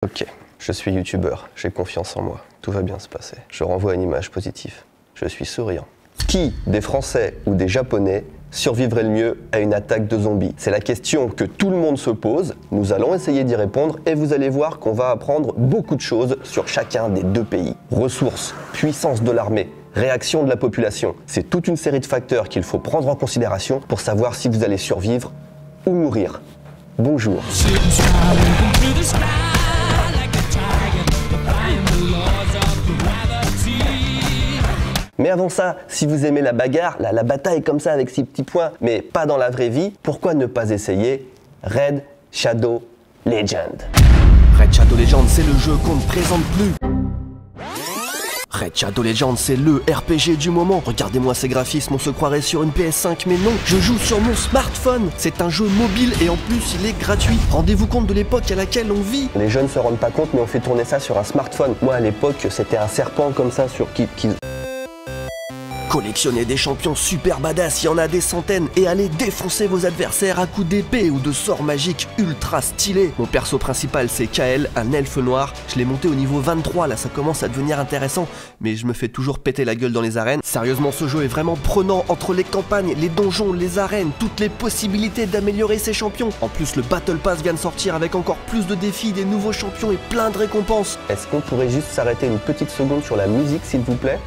Ok, je suis youtubeur, j'ai confiance en moi, tout va bien se passer. Je renvoie une image positive, je suis souriant. Qui, des Français ou des Japonais, survivrait le mieux à une attaque de zombies? C'est la question que tout le monde se pose, nous allons essayer d'y répondre et vous allez voir qu'on va apprendre beaucoup de choses sur chacun des deux pays. Ressources, puissance de l'armée, réaction de la population, c'est toute une série de facteurs qu'il faut prendre en considération pour savoir si vous allez survivre ou mourir. Bonjour. Mais avant ça, si vous aimez la bagarre, la bataille comme ça avec ses petits points, mais pas dans la vraie vie, pourquoi ne pas essayer Raid Shadow Legends? Raid Shadow Legends, c'est le jeu qu'on ne présente plus. Raid Shadow Legends, c'est le RPG du moment. Regardez-moi ces graphismes, on se croirait sur une PS5, mais non, je joue sur mon smartphone. C'est un jeu mobile et en plus, il est gratuit. Rendez-vous compte de l'époque à laquelle on vit. Les jeunes se rendent pas compte, mais on fait tourner ça sur un smartphone. Moi, à l'époque, c'était un serpent comme ça sur qui... Collectionnez des champions super badass, il y en a des centaines, et allez défoncer vos adversaires à coups d'épée ou de sorts magiques ultra stylés. Mon perso principal c'est Kael, un elfe noir. Je l'ai monté au niveau 23, là ça commence à devenir intéressant, mais je me fais toujours péter la gueule dans les arènes. Sérieusement, ce jeu est vraiment prenant entre les campagnes, les donjons, les arènes, toutes les possibilités d'améliorer ses champions. En plus, le Battle Pass vient de sortir avec encore plus de défis, des nouveaux champions et plein de récompenses. Est-ce qu'on pourrait juste s'arrêter une petite seconde sur la musique, s'il vous plaît?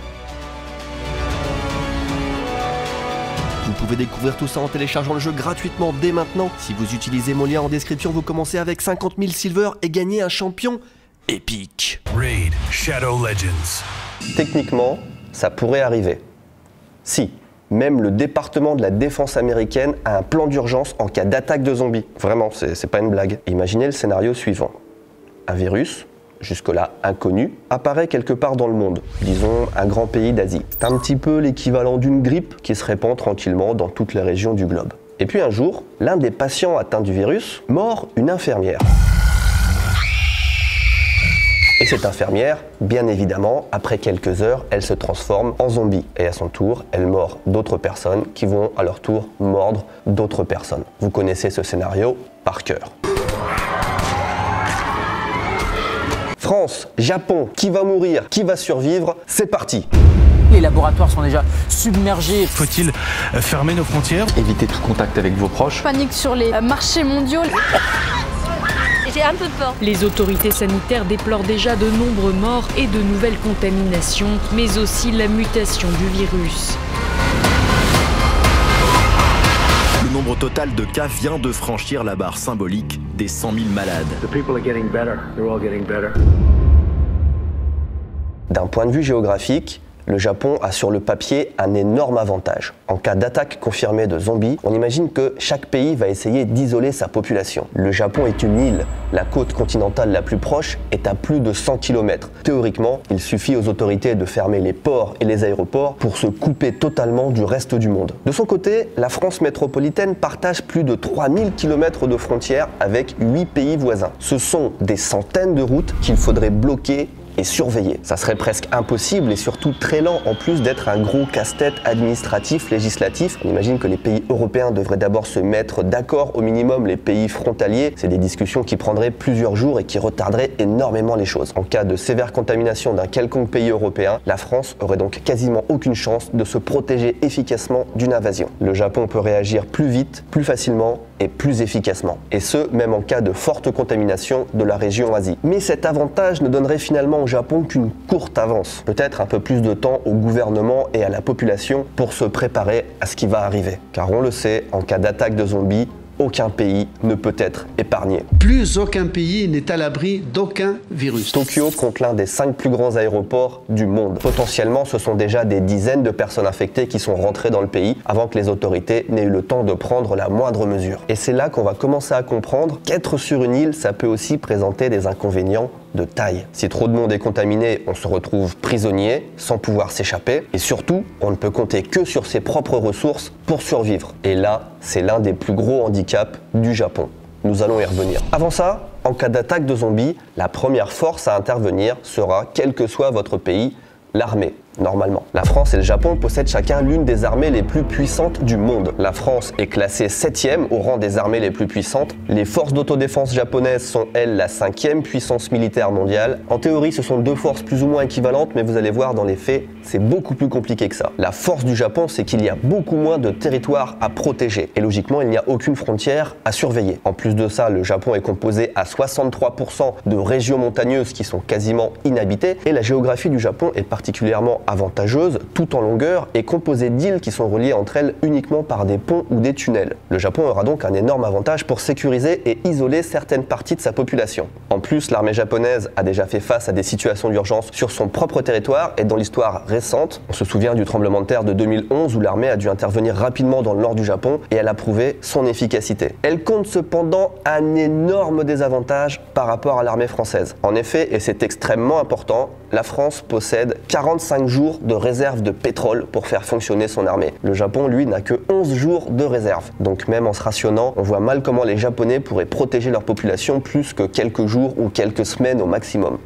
Vous pouvez découvrir tout ça en téléchargeant le jeu gratuitement dès maintenant. Si vous utilisez mon lien en description, vous commencez avec 50 000 silver et gagnez un champion épique. Raid Shadow Legends. Techniquement, ça pourrait arriver. Si, même le département de la défense américaine a un plan d'urgence en cas d'attaque de zombies. Vraiment, c'est pas une blague. Imaginez le scénario suivant. Un virus, jusque-là inconnu, apparaît quelque part dans le monde, disons un grand pays d'Asie. C'est un petit peu l'équivalent d'une grippe qui se répand tranquillement dans toutes les régions du globe. Et puis un jour, l'un des patients atteints du virus mord une infirmière. Et cette infirmière, bien évidemment, après quelques heures, elle se transforme en zombie. Et à son tour, elle mord d'autres personnes qui vont à leur tour mordre d'autres personnes. Vous connaissez ce scénario par cœur. France, Japon, qui va mourir, qui va survivre, c'est parti. Les laboratoires sont déjà submergés. Faut-il fermer nos frontières? Évitez tout contact avec vos proches. Panique sur les marchés mondiaux. J'ai un peu peur. Les autorités sanitaires déplorent déjà de nombreux morts et de nouvelles contaminations, mais aussi la mutation du virus. Le nombre total de cas vient de franchir la barre symbolique des 100 000 malades. D'un point de vue géographique, le Japon a sur le papier un énorme avantage. En cas d'attaque confirmée de zombies, on imagine que chaque pays va essayer d'isoler sa population. Le Japon est une île. La côte continentale la plus proche est à plus de 100 km. Théoriquement, il suffit aux autorités de fermer les ports et les aéroports pour se couper totalement du reste du monde. De son côté, la France métropolitaine partage plus de 3000 km de frontières avec 8 pays voisins. Ce sont des centaines de routes qu'il faudrait bloquer et surveiller. Ça serait presque impossible et surtout très lent en plus d'être un gros casse-tête administratif, législatif. On imagine que les pays européens devraient d'abord se mettre d'accord, au minimum les pays frontaliers. C'est des discussions qui prendraient plusieurs jours et qui retarderaient énormément les choses. En cas de sévère contamination d'un quelconque pays européen, la France aurait donc quasiment aucune chance de se protéger efficacement d'une invasion. Le Japon peut réagir plus vite, plus facilement et plus efficacement. Et ce, même en cas de forte contamination de la région Asie. Mais cet avantage ne donnerait finalement au Japon qu'une courte avance. Peut-être un peu plus de temps au gouvernement et à la population pour se préparer à ce qui va arriver. Car on le sait, en cas d'attaque de zombies, aucun pays ne peut être épargné. Plus aucun pays n'est à l'abri d'aucun virus. Tokyo compte l'un des 5 plus grands aéroports du monde. Potentiellement, ce sont déjà des dizaines de personnes infectées qui sont rentrées dans le pays avant que les autorités n'aient eu le temps de prendre la moindre mesure. Et c'est là qu'on va commencer à comprendre qu'être sur une île, ça peut aussi présenter des inconvénients de taille. Si trop de monde est contaminé, on se retrouve prisonnier, sans pouvoir s'échapper. Et surtout, on ne peut compter que sur ses propres ressources pour survivre. Et là, c'est l'un des plus gros handicaps du Japon. Nous allons y revenir. Avant ça, en cas d'attaque de zombies, la première force à intervenir sera, quel que soit votre pays, l'armée. normalement. La France et le Japon possèdent chacun l'une des armées les plus puissantes du monde. La France est classée 7e au rang des armées les plus puissantes. Les forces d'autodéfense japonaises sont, elles, la 5e puissance militaire mondiale. En théorie, ce sont deux forces plus ou moins équivalentes, mais vous allez voir dans les faits, c'est beaucoup plus compliqué que ça. La force du Japon, c'est qu'il y a beaucoup moins de territoire à protéger. Et logiquement, il n'y a aucune frontière à surveiller. En plus de ça, le Japon est composé à 63% de régions montagneuses qui sont quasiment inhabitées. Et la géographie du Japon est particulièrement avantageuse, tout en longueur, et composée d'îles qui sont reliées entre elles uniquement par des ponts ou des tunnels. Le Japon aura donc un énorme avantage pour sécuriser et isoler certaines parties de sa population. En plus, l'armée japonaise a déjà fait face à des situations d'urgence sur son propre territoire et dans l'histoire récente. On se souvient du tremblement de terre de 2011 où l'armée a dû intervenir rapidement dans le nord du Japon et elle a prouvé son efficacité. Elle compte cependant un énorme désavantage par rapport à l'armée française. En effet, et c'est extrêmement important, la France possède 45 jours de réserve de pétrole pour faire fonctionner son armée. Le Japon, lui, n'a que 11 jours de réserve. Donc même en se rationnant, on voit mal comment les Japonais pourraient protéger leur population plus que quelques jours ou quelques semaines au maximum.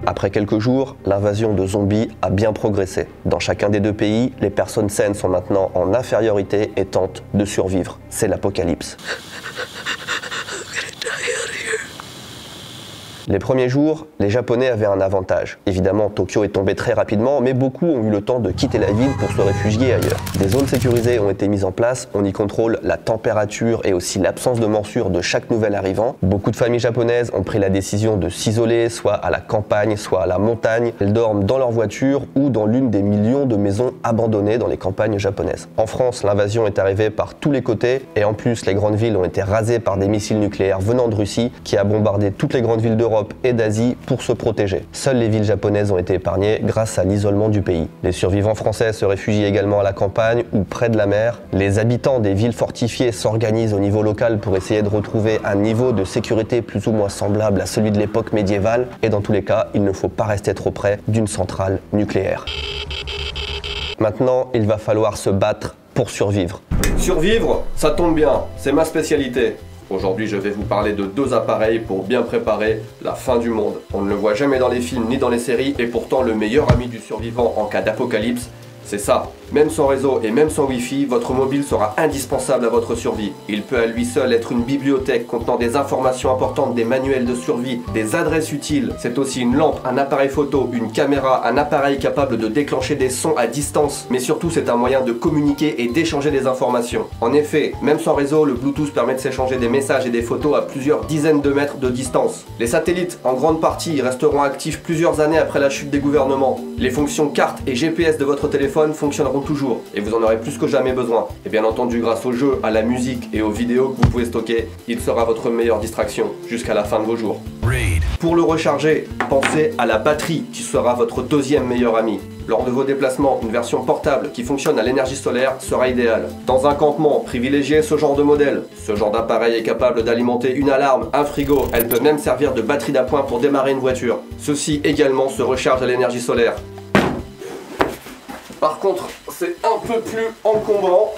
Après quelques jours, l'invasion de zombies a bien progressé. Dans chacun des deux pays, les personnes saines sont maintenant en infériorité et tentent de survivre. C'est l'apocalypse. Les premiers jours, les Japonais avaient un avantage. Évidemment, Tokyo est tombé très rapidement, mais beaucoup ont eu le temps de quitter la ville pour se réfugier ailleurs. Des zones sécurisées ont été mises en place, on y contrôle la température et aussi l'absence de morsure de chaque nouvel arrivant. Beaucoup de familles japonaises ont pris la décision de s'isoler, soit à la campagne, soit à la montagne. Elles dorment dans leur voiture ou dans l'une des millions de maisons abandonnées dans les campagnes japonaises. En France, l'invasion est arrivée par tous les côtés et en plus, les grandes villes ont été rasées par des missiles nucléaires venant de Russie qui a bombardé toutes les grandes villes d'Europe et d'Asie pour se protéger. Seules les villes japonaises ont été épargnées grâce à l'isolement du pays. Les survivants français se réfugient également à la campagne ou près de la mer. Les habitants des villes fortifiées s'organisent au niveau local pour essayer de retrouver un niveau de sécurité plus ou moins semblable à celui de l'époque médiévale et dans tous les cas, il ne faut pas rester trop près d'une centrale nucléaire. Maintenant, il va falloir se battre pour survivre. Survivre, ça tombe bien, c'est ma spécialité. Aujourd'hui, je vais vous parler de deux appareils pour bien préparer la fin du monde. On ne le voit jamais dans les films ni dans les séries, et pourtant le meilleur ami du survivant en cas d'apocalypse, c'est ça. Même sans réseau et même sans Wi-Fi, votre mobile sera indispensable à votre survie. Il peut à lui seul être une bibliothèque contenant des informations importantes, des manuels de survie, des adresses utiles. C'est aussi une lampe, un appareil photo, une caméra, un appareil capable de déclencher des sons à distance. Mais surtout, c'est un moyen de communiquer et d'échanger des informations. En effet, même sans réseau, le Bluetooth permet de s'échanger des messages et des photos à plusieurs dizaines de mètres de distance. Les satellites, en grande partie, resteront actifs plusieurs années après la chute des gouvernements. Les fonctions carte et GPS de votre téléphone fonctionneront toujours et vous en aurez plus que jamais besoin. Et bien entendu, grâce aux jeux, à la musique et aux vidéos que vous pouvez stocker, il sera votre meilleure distraction jusqu'à la fin de vos jours. Pour le recharger, pensez à la batterie qui sera votre deuxième meilleur ami. Lors de vos déplacements, une version portable qui fonctionne à l'énergie solaire sera idéale. Dans un campement, privilégiez ce genre de modèle. Ce genre d'appareil est capable d'alimenter une alarme, un frigo, elle peut même servir de batterie d'appoint pour démarrer une voiture. Ceci également se recharge à l'énergie solaire. Par contre, c'est un peu plus encombrant.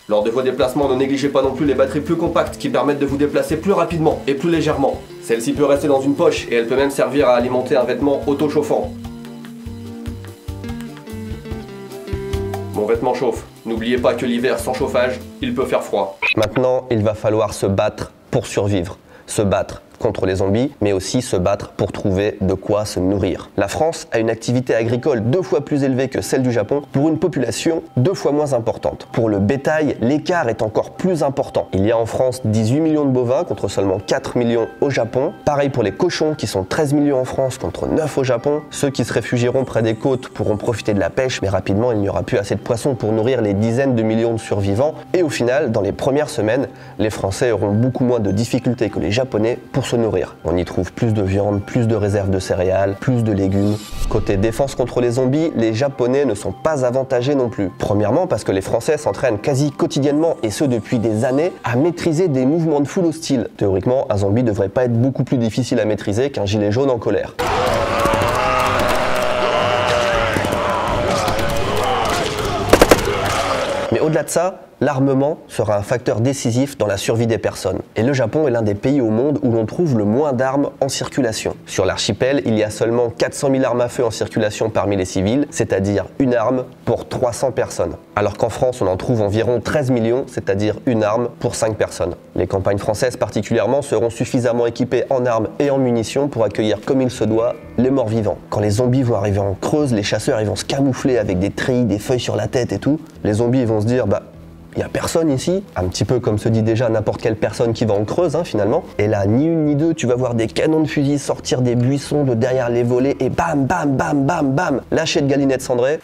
Lors de vos déplacements, ne négligez pas non plus les batteries plus compactes qui permettent de vous déplacer plus rapidement et plus légèrement. Celle-ci peut rester dans une poche et elle peut même servir à alimenter un vêtement auto-chauffant. Mon vêtement chauffe. N'oubliez pas que l'hiver sans chauffage, il peut faire froid. Maintenant, il va falloir se battre pour survivre. Se battre contre les zombies, mais aussi se battre pour trouver de quoi se nourrir. La France a une activité agricole 2 fois plus élevée que celle du Japon pour une population 2 fois moins importante. Pour le bétail, l'écart est encore plus important. Il y a en France 18 millions de bovins contre seulement 4 millions au Japon. Pareil pour les cochons qui sont 13 millions en France contre 9 au Japon. Ceux qui se réfugieront près des côtes pourront profiter de la pêche, mais rapidement il n'y aura plus assez de poissons pour nourrir les dizaines de millions de survivants. Et au final, dans les premières semaines, les Français auront beaucoup moins de difficultés que les Japonais pour se nourrir. On y trouve plus de viande, plus de réserves de céréales, plus de légumes. Côté défense contre les zombies, les Japonais ne sont pas avantagés non plus. Premièrement parce que les Français s'entraînent quasi quotidiennement, et ce depuis des années, à maîtriser des mouvements de foule hostiles. Théoriquement, un zombie devrait pas être beaucoup plus difficile à maîtriser qu'un gilet jaune en colère. Mais au-delà de ça, l'armement sera un facteur décisif dans la survie des personnes. Et le Japon est l'un des pays au monde où l'on trouve le moins d'armes en circulation. Sur l'archipel, il y a seulement 400 000 armes à feu en circulation parmi les civils, c'est-à-dire une arme pour 300 personnes. Alors qu'en France, on en trouve environ 13 millions, c'est-à-dire une arme pour 5 personnes. Les campagnes françaises particulièrement seront suffisamment équipées en armes et en munitions pour accueillir comme il se doit les morts vivants. Quand les zombies vont arriver en Creuse, les chasseurs ils vont se camoufler avec des treillis, des feuilles sur la tête et tout. Les zombies ils vont se dire il n'y a personne ici, un petit peu comme se dit déjà n'importe quelle personne qui va en Creuse finalement. Et là, ni une ni deux, tu vas voir des canons de fusil sortir des buissons de derrière les volets et bam, bam, bam, bam, bam, lâcher de galinette cendrée.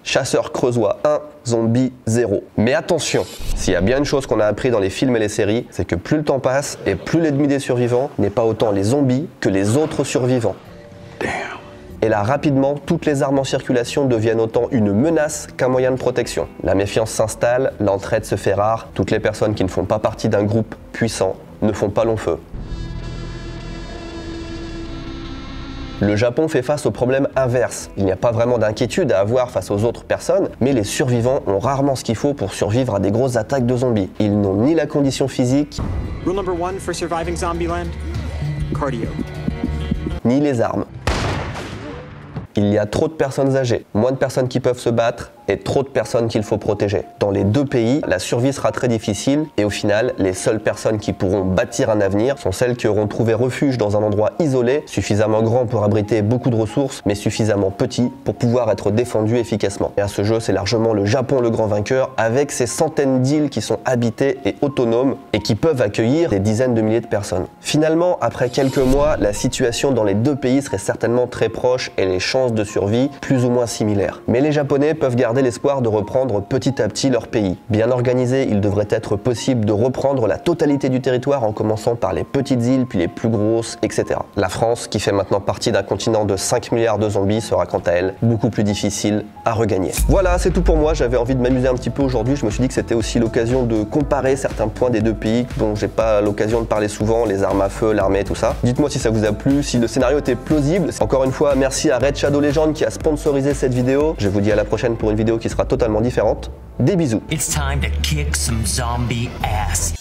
Chasseur creusois 1, zombie 0. Mais attention, s'il y a bien une chose qu'on a appris dans les films et les séries, c'est que plus le temps passe et plus l'ennemi des survivants n'est pas autant les zombies que les autres survivants. Et là, rapidement, toutes les armes en circulation deviennent autant une menace qu'un moyen de protection. La méfiance s'installe, l'entraide se fait rare, toutes les personnes qui ne font pas partie d'un groupe puissant ne font pas long feu. Le Japon fait face au problème inverse. Il n'y a pas vraiment d'inquiétude à avoir face aux autres personnes, mais les survivants ont rarement ce qu'il faut pour survivre à des grosses attaques de zombies. Ils n'ont ni la condition physique, Rule number 1 for surviving Zombieland, cardio. Ni les armes. Il y a trop de personnes âgées, moins de personnes qui peuvent se battre et trop de personnes qu'il faut protéger. Dans les deux pays, la survie sera très difficile et au final, les seules personnes qui pourront bâtir un avenir sont celles qui auront trouvé refuge dans un endroit isolé, suffisamment grand pour abriter beaucoup de ressources, mais suffisamment petit pour pouvoir être défendu efficacement. Et à ce jeu, c'est largement le Japon le grand vainqueur, avec ses centaines d'îles qui sont habitées et autonomes et qui peuvent accueillir des dizaines de milliers de personnes. Finalement, après quelques mois, la situation dans les deux pays serait certainement très proche et les chances de survie plus ou moins similaires. Mais les Japonais peuvent garder l'espoir de reprendre petit à petit leur pays. Bien organisé, il devrait être possible de reprendre la totalité du territoire en commençant par les petites îles, puis les plus grosses, etc. La France, qui fait maintenant partie d'un continent de 5 milliards de zombies, sera quant à elle beaucoup plus difficile à regagner. Voilà, c'est tout pour moi. J'avais envie de m'amuser un petit peu aujourd'hui. Je me suis dit que c'était aussi l'occasion de comparer certains points des deux pays dont j'ai pas l'occasion de parler souvent, les armes à feu, l'armée, tout ça. Dites-moi si ça vous a plu, si le scénario était plausible. Encore une fois, merci à Red Shadow Legends qui a sponsorisé cette vidéo. Je vous dis à la prochaine pour une vidéo qui sera totalement différente. Des bisous. It's time to kick some zombie ass.